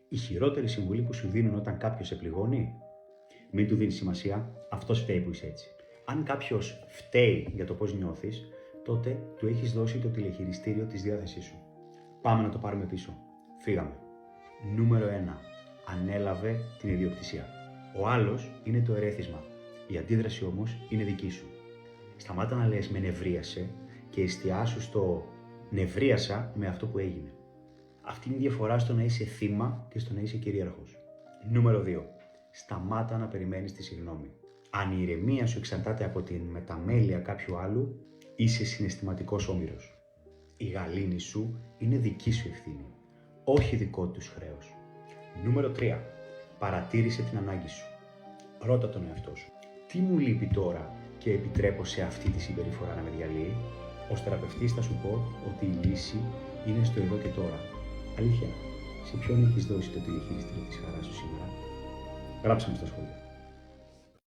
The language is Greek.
Η χειρότερη συμβουλή που σου δίνουν όταν κάποιος σε πληγώνει? Μην του δίνεις σημασία, αυτός φταίει που είσαι έτσι. Αν κάποιος φταίει για το πώς νιώθεις, τότε του έχεις δώσει το τηλεχειριστήριο της διάθεσής σου. Πάμε να το πάρουμε πίσω. Φύγαμε. Νούμερο 1. Ανέλαβε την ιδιοκτησία. Ο άλλος είναι το ερέθισμα. Η αντίδραση όμως είναι δική σου. Σταμάτα να λες με νευρίασε και εστιάσου στο νευρίασα με αυτό που έγινε. Αυτή είναι η διαφορά στο να είσαι θύμα και στο να είσαι κυρίαρχος. Νούμερο 2. Σταμάτα να περιμένεις τη συγγνώμη. Αν η ηρεμία σου εξαρτάται από την μεταμέλεια κάποιου άλλου, είσαι συναισθηματικός όμηρος. Η γαλήνη σου είναι δική σου ευθύνη, όχι δικό τους χρέος. Νούμερο 3. Παρατήρησε την ανάγκη σου. Ρώτα τον εαυτό σου. Τι μου λείπει τώρα και επιτρέπω σε αυτή τη συμπεριφορά να με διαλύει? Ως θεραπευτής θα σου πω ότι η λύση είναι στο εδώ και τώρα. Αλήθεια, σε ποιον έχεις δώσει το τηλεχειριστήριο της χαράς σου σήμερα? Γράψε μου στα σχόλια.